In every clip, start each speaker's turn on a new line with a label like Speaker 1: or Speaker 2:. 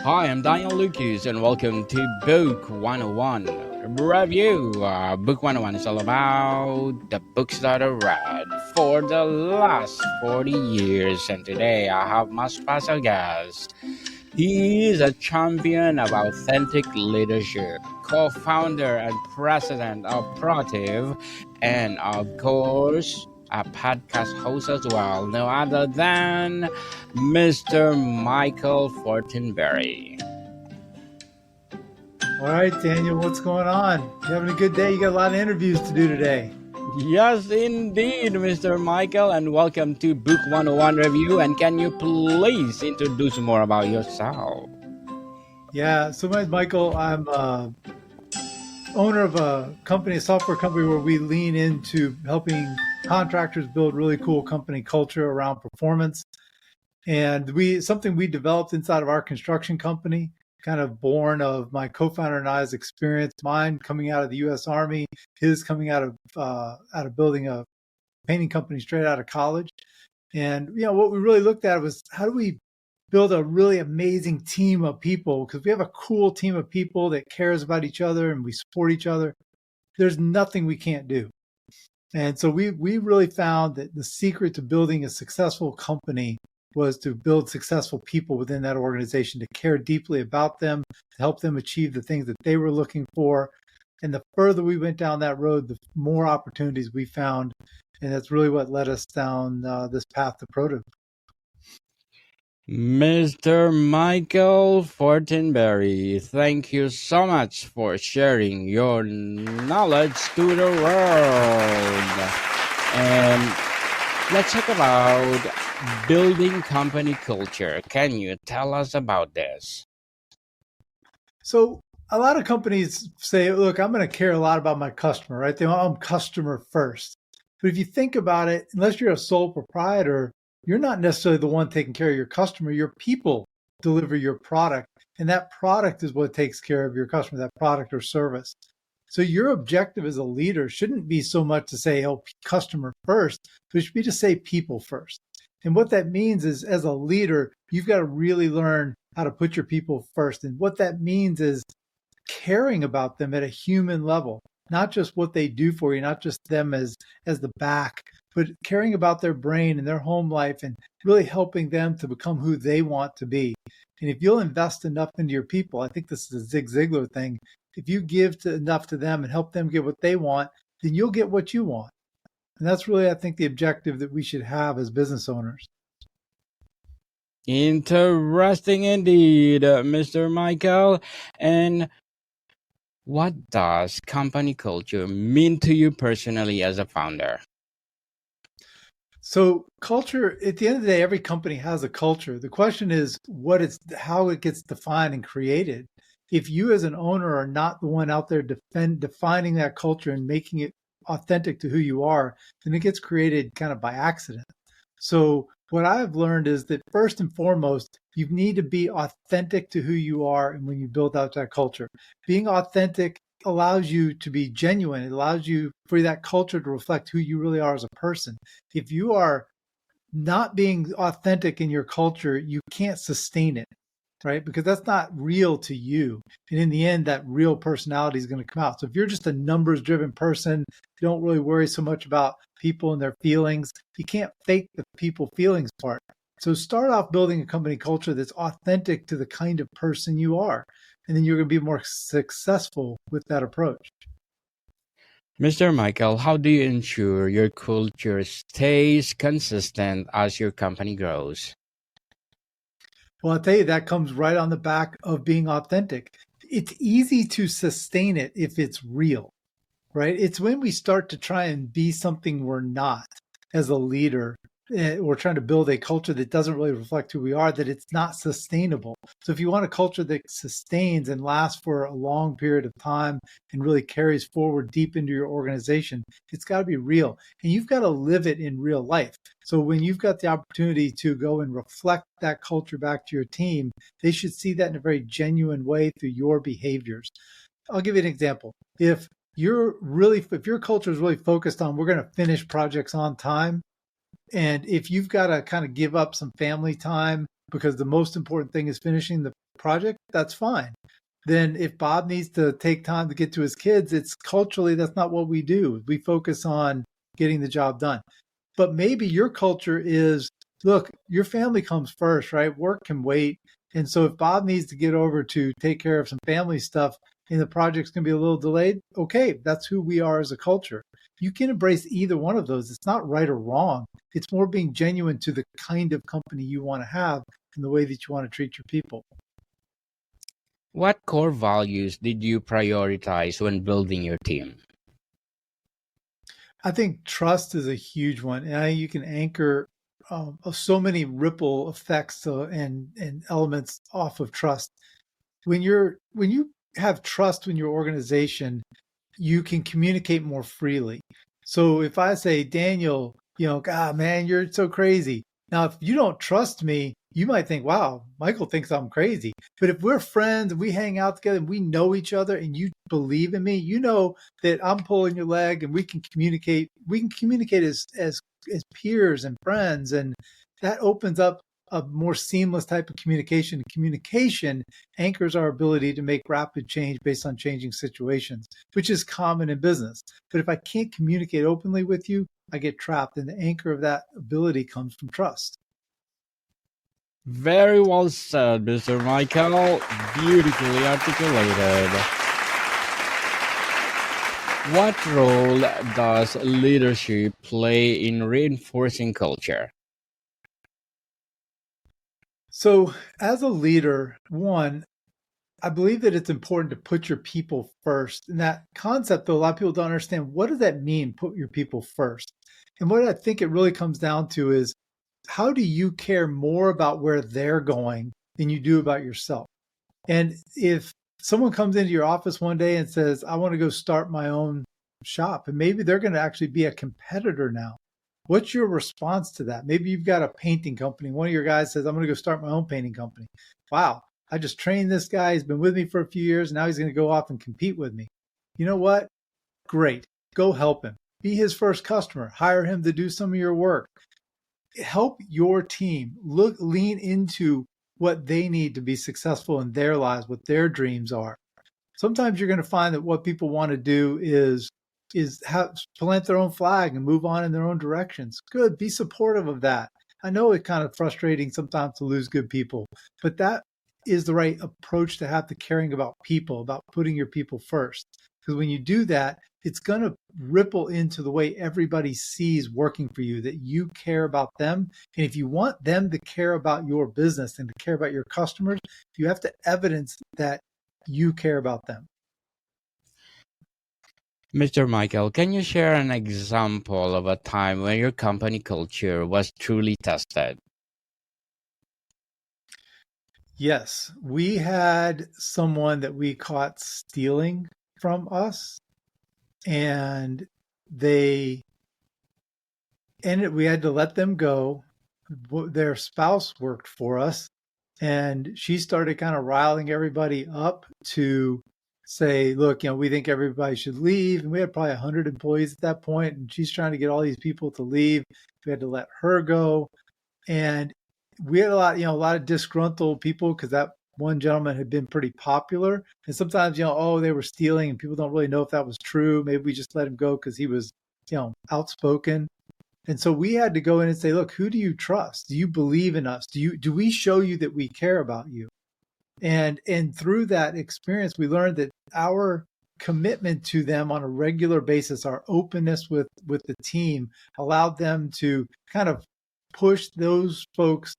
Speaker 1: Hi, I'm Daniel Lucas, and welcome to Book 101 Review. Book 101 is all about the books that I read for the last 40 years, and today I have my special guest. He is a champion of authentic leadership, co founder and president of Protiv, and of course, a podcast host as well, no other than Mr. Michael Fortinberry.
Speaker 2: All right, Daniel, what's going on? You having a good day? You got a lot of interviews to do today.
Speaker 1: Yes, indeed, Mr. Michael, and welcome to Book 101 Review. And can you please introduce more about yourself?
Speaker 2: Yeah, so my name's Michael. I'm owner of a company, a software company where we lean into helping contractors build really cool company culture around performance. And something we developed inside of our construction company, kind of born of my co-founder and I's experience, mine coming out of the U.S. Army, his coming out of building a painting company straight out of college. And what we really looked at was how do we build a really amazing team of people, because we have a cool team of people that cares about each other and we support each other. There's nothing we can't do. And so we really found that the secret to building a successful company was to build successful people within that organization, to care deeply about them, to help them achieve the things that they were looking for. And the further we went down that road, the more opportunities we found. And that's really what led us down this path to Protiv.
Speaker 1: Mr. Michael Fortinberry, thank you so much for sharing your knowledge to the world. And let's talk about building company culture. Can you tell us about this?
Speaker 2: So a lot of companies say, look, I'm going to care a lot about my customer, right? I'm customer first. But if you think about it, unless you're a sole proprietor, you're not necessarily the one taking care of your customer. Your people deliver your product, and that product is what takes care of your customer, that product or service. So your objective as a leader shouldn't be so much to say, oh, customer first, but it should be to say people first. And what that means is, as a leader, you've got to really learn how to put your people first. And what that means is caring about them at a human level, not just what they do for you, not just them as the back, but caring about their brain and their home life and really helping them to become who they want to be. And if you'll invest enough into your people, I think this is a Zig Ziglar thing. If you give enough to them and help them get what they want, then you'll get what you want. And that's really, I think, the objective that we should have as business owners.
Speaker 1: Interesting indeed, Mr. Michael. And what does company culture mean to you personally as a founder?
Speaker 2: So culture, at the end of the day, every company has a culture. The question is how it gets defined and created. If you as an owner are not the one out there defining that culture and making it authentic to who you are, then it gets created kind of by accident. So what I've learned is that first and foremost, you need to be authentic to who you are. And when you build out that culture, being authentic allows you to be genuine. It allows you for that culture to reflect who you really are as a person. If you are not being authentic in your culture, you can't sustain it, right? Because that's not real to you. And in the end, that real personality is going to come out. So if you're just a numbers driven person, you don't really worry so much about people and their feelings, you can't fake the people feelings part. So start off building a company culture that's authentic to the kind of person you are. And then you're going to be more successful with that approach.
Speaker 1: Mr. Michael, how do you ensure your culture stays consistent as your company grows?
Speaker 2: Well, I'll tell you, that comes right on the back of being authentic. It's easy to sustain it if it's real, right? It's when we start to try and be something we're not as a leader. We're trying to build a culture that doesn't really reflect who we are, that it's not sustainable. So if you want a culture that sustains and lasts for a long period of time and really carries forward deep into your organization, it's got to be real. And you've got to live it in real life. So when you've got the opportunity to go and reflect that culture back to your team, they should see that in a very genuine way through your behaviors. I'll give you an example. If your culture is really focused on we're going to finish projects on time, and if you've got to kind of give up some family time because the most important thing is finishing the project, that's fine. Then if Bob needs to take time to get to his kids, it's culturally, that's not what we do. We focus on getting the job done. But maybe your culture is, look, your family comes first, right? Work can wait. And so if Bob needs to get over to take care of some family stuff and the project's going to be a little delayed, okay, that's who we are as a culture. You can embrace either one of those. It's not right or wrong. It's more being genuine to the kind of company you want to have and the way that you want to treat your people.
Speaker 1: What core values did you prioritize when building your team?
Speaker 2: I think trust is a huge one, and you can anchor so many ripple effects and elements off of trust. When you have trust in your organization, you can communicate more freely. So if I say, Daniel, God, man, you're so crazy. Now, if you don't trust me, you might think, wow, Michael thinks I'm crazy. But if we're friends and we hang out together and we know each other and you believe in me, you know that I'm pulling your leg and we can communicate. We can communicate as peers and friends. And that opens up a more seamless type of communication. Communication anchors our ability to make rapid change based on changing situations, which is common in business. But if I can't communicate openly with you, I get trapped. And the anchor of that ability comes from trust.
Speaker 1: Very well said, Mr. Michael. Beautifully articulated. What role does leadership play in reinforcing culture?
Speaker 2: So, as a leader, one, I believe that it's important to put your people first. And that concept, though, a lot of people don't understand. What does that mean, put your people first? And what I think it really comes down to is, how do you care more about where they're going than you do about yourself? And if someone comes into your office one day and says, I want to go start my own shop, and maybe they're going to actually be a competitor now. What's your response to that? Maybe you've got a painting company. One of your guys says, I'm going to go start my own painting company. Wow, I just trained this guy. He's been with me for a few years. Now he's going to go off and compete with me. You know what? Great. Go help him. Be his first customer. Hire him to do some of your work. Help your team lean into what they need to be successful in their lives, what their dreams are. Sometimes you're going to find that what people want to do is plant their own flag and move on in their own directions. Good. Be supportive of that. I know it's kind of frustrating sometimes to lose good people, but that is the right approach to have to caring about people, about putting your people first. Because when you do that, it's going to ripple into the way everybody sees working for you, that you care about them. And if you want them to care about your business and to care about your customers, you have to evidence that you care about them.
Speaker 1: Mr. Michael, can you share an example of a time when your company culture was truly tested?
Speaker 2: Yes, we had someone that we caught stealing from us, and they ended, we had to let them go. Their spouse worked for us, and she started kind of riling everybody up to say, look, we think everybody should leave. And we had probably 100 employees at that point, and she's trying to get all these people to leave. We had to let her go. And we had a lot of disgruntled people because that one gentleman had been pretty popular. And sometimes, oh, they were stealing and people don't really know if that was true. Maybe we just let him go because he was, outspoken. And so we had to go in and say, look, who do you trust? Do you believe in us? Do we show you that we care about you? And through that experience, we learned that our commitment to them on a regular basis, our openness with the team, allowed them to kind of push those folks'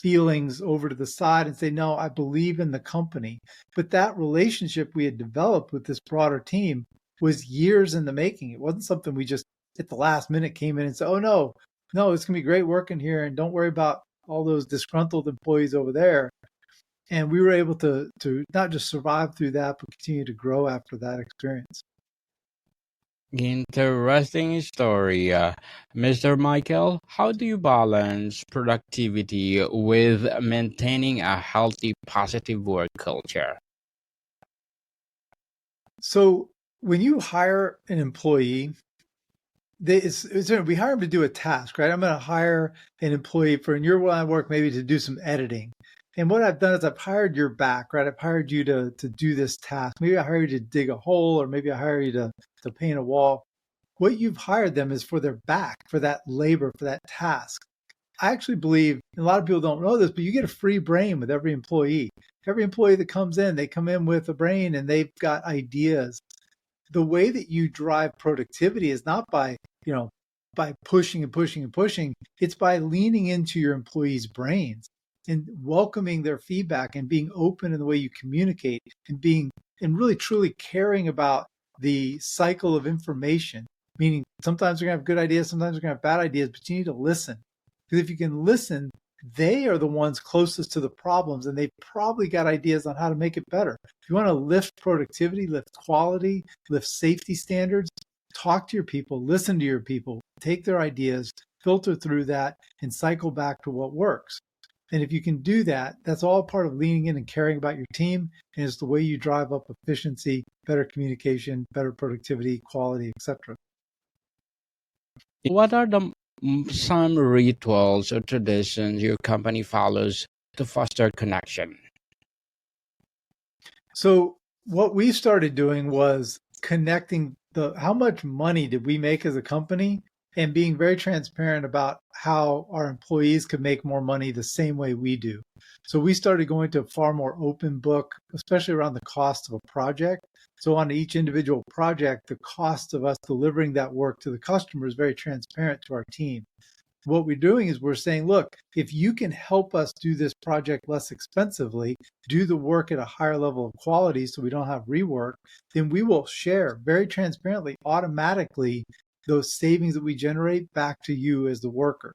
Speaker 2: feelings over to the side and say, no, I believe in the company. But that relationship we had developed with this broader team was years in the making. It wasn't something we just at the last minute came in and said, oh, no, it's going to be great working here. And don't worry about all those disgruntled employees over there. And we were able to not just survive through that, but continue to grow after that experience.
Speaker 1: Interesting story. Mr. Michael, how do you balance productivity with maintaining a healthy, positive work culture?
Speaker 2: So when you hire an employee, we hire them to do a task, right? I'm going to hire an employee for in your line of work, maybe to do some editing. And what I've done is I've hired your back, right? I've hired you to do this task. Maybe I hired you to dig a hole, or maybe I hired you to paint a wall. What you've hired them is for their back, for that labor, for that task. I actually believe, and a lot of people don't know this, but you get a free brain with every employee. Every employee that comes in, they come in with a brain and they've got ideas. The way that you drive productivity is not by, by pushing and pushing and pushing. It's by leaning into your employees' brains and welcoming their feedback and being open in the way you communicate and really truly caring about the cycle of information. Meaning sometimes they're gonna have good ideas, sometimes they're gonna have bad ideas, but you need to listen. Because if you can listen, they are the ones closest to the problems and they've probably got ideas on how to make it better. If you want to lift productivity, lift quality, lift safety standards, talk to your people, listen to your people, take their ideas, filter through that, and cycle back to what works. And if you can do that, that's all part of leaning in and caring about your team. And it's the way you drive up efficiency, better communication, better productivity, quality, etc.
Speaker 1: What are the some rituals or traditions your company follows to foster connection?
Speaker 2: So what we started doing was connecting how much money did we make as a company and being very transparent about how our employees could make more money the same way we do. So we started going to a far more open book, especially around the cost of a project. So on each individual project, the cost of us delivering that work to the customer is very transparent to our team. What we're doing is we're saying, look, if you can help us do this project less expensively, do the work at a higher level of quality so we don't have rework, then we will share very transparently, automatically, those savings that we generate back to you as the worker.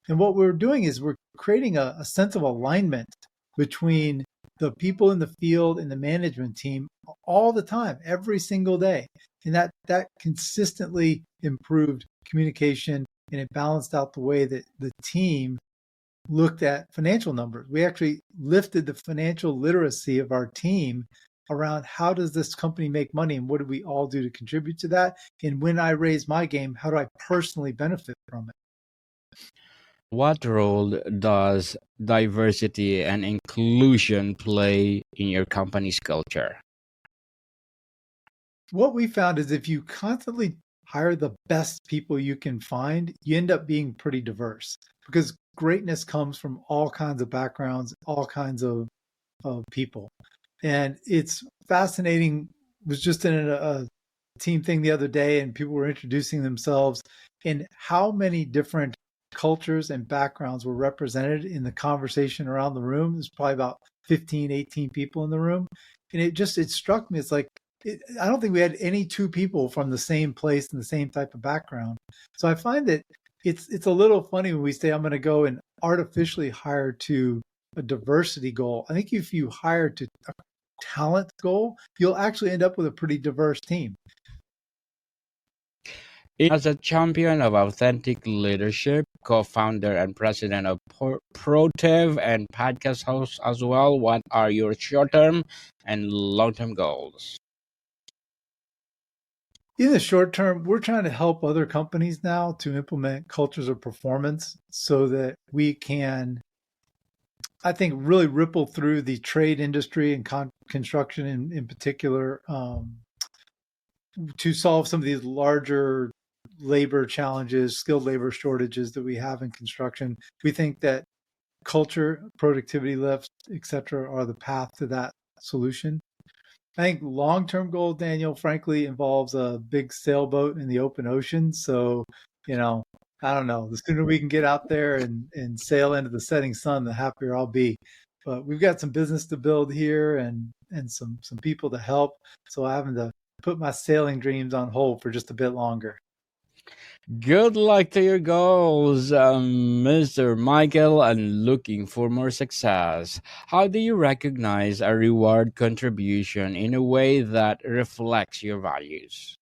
Speaker 2: And what we're doing is we're creating a sense of alignment between the people in the field and the management team all the time, every single day. And that consistently improved communication, and it balanced out the way that the team looked at financial numbers. We actually lifted the financial literacy of our team around how does this company make money and what do we all do to contribute to that? And when I raise my game, how do I personally benefit from it?
Speaker 1: What role does diversity and inclusion play in your company's culture?
Speaker 2: What we found is if you constantly hire the best people you can find, you end up being pretty diverse because greatness comes from all kinds of backgrounds, all kinds of people. And it's fascinating. Was just in a team thing the other day and people were introducing themselves and how many different cultures and backgrounds were represented in the conversation around the room. There's probably about 15, 18 people in the room. And it struck me. It's like, I don't think we had any two people from the same place and the same type of background. So I find that it's a little funny when we say I'm going to go and artificially hire to a diversity goal. I think if you hire to a talent goal, you'll actually end up with a pretty diverse team.
Speaker 1: As a champion of authentic leadership, co-founder and president of Protiv and podcast host as well, what are your short-term and long-term goals?
Speaker 2: In the short term, we're trying to help other companies now to implement cultures of performance so that we can, I think, really ripple through the trade industry and construction in particular, to solve some of these larger labor challenges, skilled labor shortages that we have in construction. We think that culture, productivity lifts, et cetera, are the path to that solution. I think long-term goal, Daniel, frankly, involves a big sailboat in the open ocean. So, I don't know. The sooner we can get out there and sail into the setting sun, the happier I'll be. But we've got some business to build here and some people to help. So I'm having to put my sailing dreams on hold for just a bit longer.
Speaker 1: Good luck to your goals, Mr. Michael, and looking for more success. How do you recognize a reward contribution in a way that reflects your values?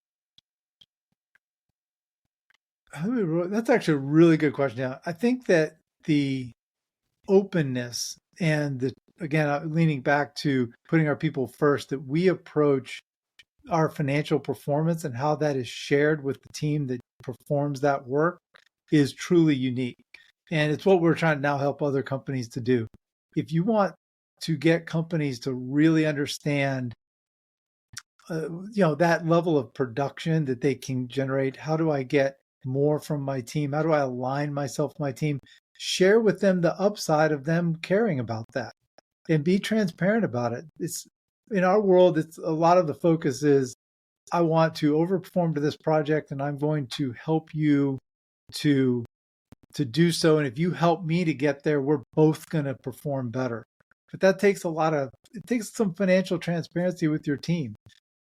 Speaker 2: That's actually a really good question. Yeah, I think that the openness and again, leaning back to putting our people first, that we approach our financial performance and how that is shared with the team that performs that work is truly unique. And it's what we're trying to now help other companies to do. If you want to get companies to really understand that level of production that they can generate. How do I get more from my team? How do I align myself with my team? Share with them the upside of them caring about that, and be transparent about it. It's in our world, it's a lot of the focus is I want to overperform to this project, and I'm going to help you to do so. And if you help me to get there, we're both going to perform better. But that takes it takes some financial transparency with your team.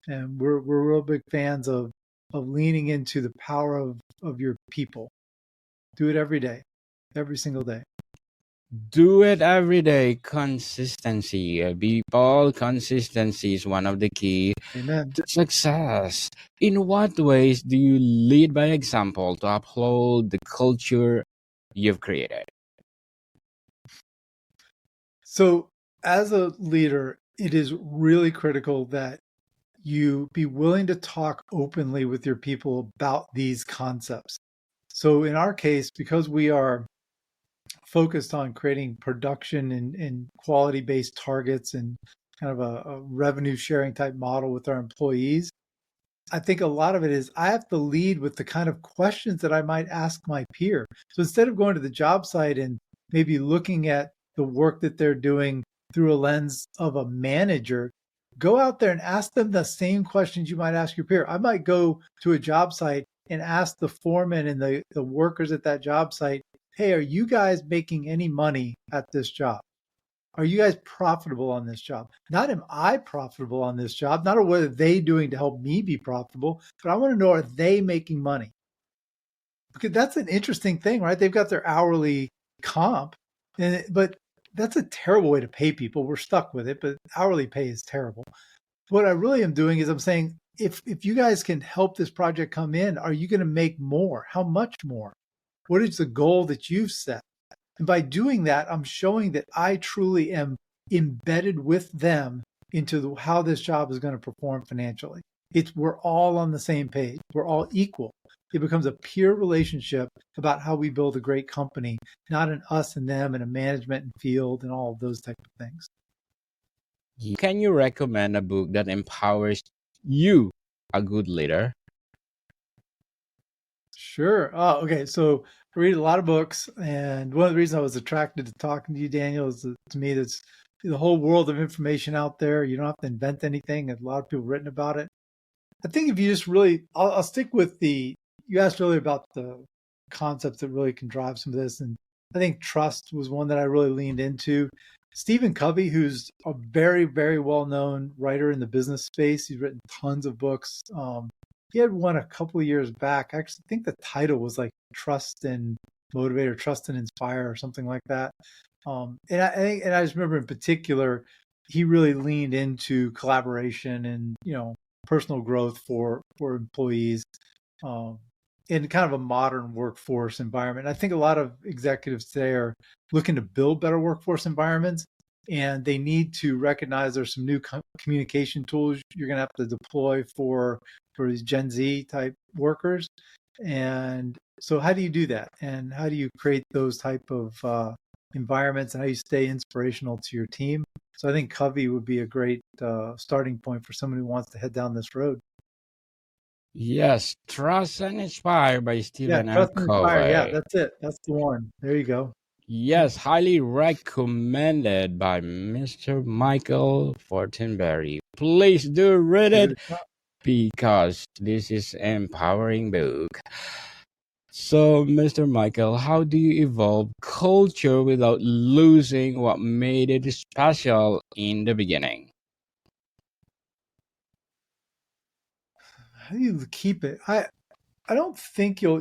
Speaker 2: And we're real big fans of leaning into the power of your people. Do it every day, every single day.
Speaker 1: Do it every day. Consistency. People, consistency is one of the key
Speaker 2: Amen.
Speaker 1: to success. In what ways do you lead by example to uphold the culture you've created?
Speaker 2: So as a leader, it is really critical that you be willing to talk openly with your people about these concepts. So in our case, because we are focused on creating production and quality-based targets and kind of a revenue sharing type model with our employees, I think a lot of it is I have to lead with the kind of questions that I might ask my peer. So instead of going to the job site and maybe looking at the work that they're doing through a lens of a manager, go out there and ask them the same questions you might ask your peer. I might go to a job site and ask the foreman and the workers at that job site, hey, are you guys making any money at this job? Are you guys profitable on this job? Not am I profitable on this job, not what are they doing to help me be profitable, but I want to know, are they making money? Because that's an interesting thing, right? They've got their hourly comp, but that's a terrible way to pay people. We're stuck with it, but hourly pay is terrible. What I really am doing is I'm saying, if you guys can help this project come in, are you going to make more? How much more? What is the goal that you've set? And by doing that, I'm showing that I truly am embedded with them into how this job is going to perform financially. We're all on the same page. We're all equal. It becomes a peer relationship about how we build a great company, not an us and them and a management and field and all of those type of things.
Speaker 1: Can you recommend a book that empowers you, a good leader?
Speaker 2: Sure. Oh, okay. So I read a lot of books, and one of the reasons I was attracted to talking to you, Daniel, is that to me, that's the whole world of information out there. You don't have to invent anything. A lot of people have written about it. I think if you just really, I'll stick with you asked earlier about the concepts that really can drive some of this. And I think trust was one that I really leaned into. Stephen Covey, who's a very, very well-known writer in the business space. He's written tons of books. He had one a couple of years back. I actually think the title was like Trust and Motivate or Trust and Inspire or something like that. And I just remember in particular, he really leaned into collaboration and personal growth for employees um, in kind of a modern workforce environment. I think a lot of executives today are looking to build better workforce environments, and they need to recognize there's some new communication tools you're going to have to deploy for these Gen Z type workers. And so how do you do that? And how do you create those type of environments, and how you stay inspirational to your team? So I think Covey would be a great starting point for someone who wants to head down this road.
Speaker 1: Yes, Trust and Inspire by
Speaker 2: Yeah,
Speaker 1: Stephen R.
Speaker 2: trust and inspire. Yeah,
Speaker 1: Covey.
Speaker 2: that's it. That's the one. There you go.
Speaker 1: Yes, highly recommended by Mr. Michael Fortinberry. Please do read
Speaker 2: Give it
Speaker 1: it
Speaker 2: a shot.
Speaker 1: because this is empowering book. So, Mr. Michael, how do you evolve culture without losing what made it special in the beginning?
Speaker 2: How do you keep it? I don't think you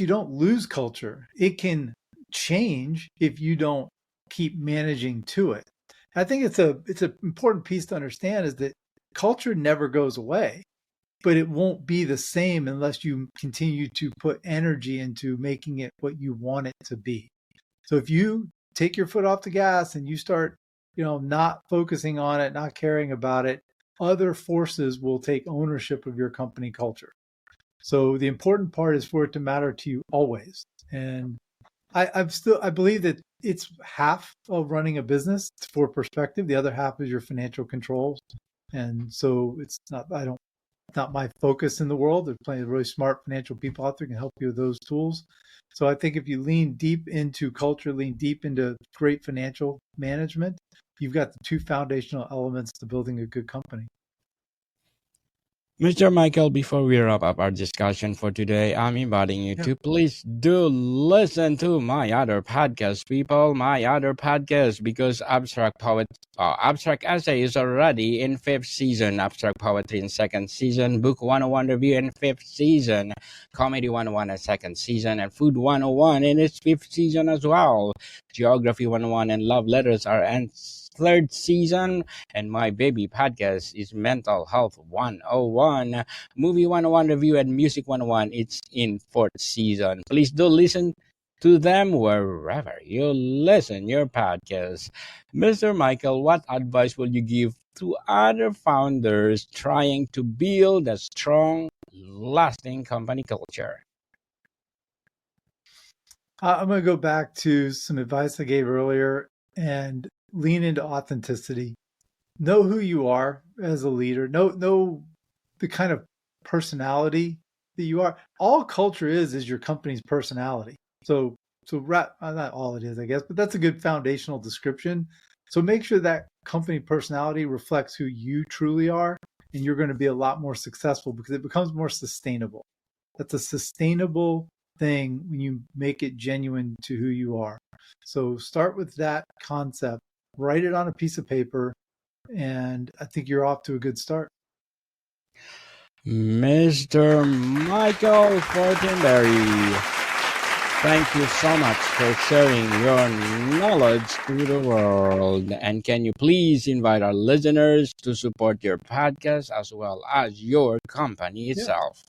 Speaker 2: don't lose culture. It can change if you don't keep managing to it. I think it's an important piece to understand is that culture never goes away, but it won't be the same unless you continue to put energy into making it what you want it to be. So if you take your foot off the gas and you start, not focusing on it, not caring about it, other forces will take ownership of your company culture. So the important part is for it to matter to you always. And I believe that it's half of running a business for perspective. The other half is your financial controls. And so it's not my focus in the world. There's plenty of really smart financial people out there who can help you with those tools. So I think if you lean deep into culture, lean deep into great financial management, you've got the two foundational elements to building a good company.
Speaker 1: Mr. Michael, before we wrap up our discussion for today, I'm inviting you
Speaker 2: Yeah.
Speaker 1: to please do listen to my other podcast, people, my other podcast, because Abstract Essay is already in fifth season, Abstract Poetry in second season, Book 101 Review in fifth season, Comedy 101 in second season, and Food 101 in its fifth season as well. Geography 101 and Love Letters are in third season, and my baby podcast is Mental Health 101, Movie 101 Review, and Music 101. It's in fourth season. Please do listen to them wherever you listen your podcast. Mr. Michael, what advice will you give to other founders trying to build a strong, lasting company culture?
Speaker 2: I'm going to go back to some advice I gave earlier and lean into authenticity. Know who you are as a leader. Know the kind of personality that you are. All culture is your company's personality. Not all it is, I guess, but that's a good foundational description. So make sure that company personality reflects who you truly are, and you're going to be a lot more successful because it becomes more sustainable. That's a sustainable thing when you make it genuine to who you are. So start with that concept, write it on a piece of paper, and I think you're off to a good start.
Speaker 1: Mr. Michael Fortinberry, thank you so much for sharing your knowledge to the world. And can you please invite our listeners to support your podcast as well as your company itself?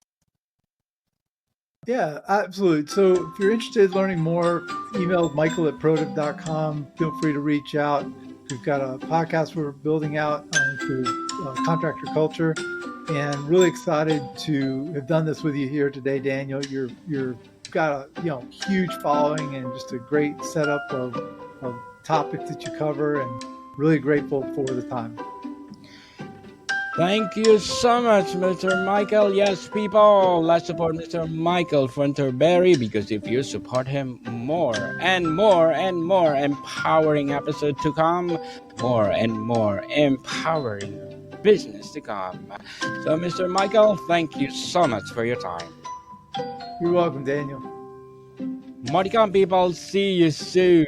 Speaker 2: Yeah, absolutely. So if you're interested in learning more, email michael@protiv.com. Feel free to reach out. We've got a podcast we're building out to contractor culture, and really excited to have done this with you here today, Daniel. You're got a huge following and just a great setup of topics that you cover, and really grateful for the time.
Speaker 1: Thank you so much, Mr. Michael. Yes, people, let's support Mr. Michael Fortinberry, because if you support him, more and more and more empowering episodes to come, more and more empowering business to come. So, Mr. Michael, thank you so much for your time.
Speaker 2: You're welcome, Daniel.
Speaker 1: Modicom people, see you soon.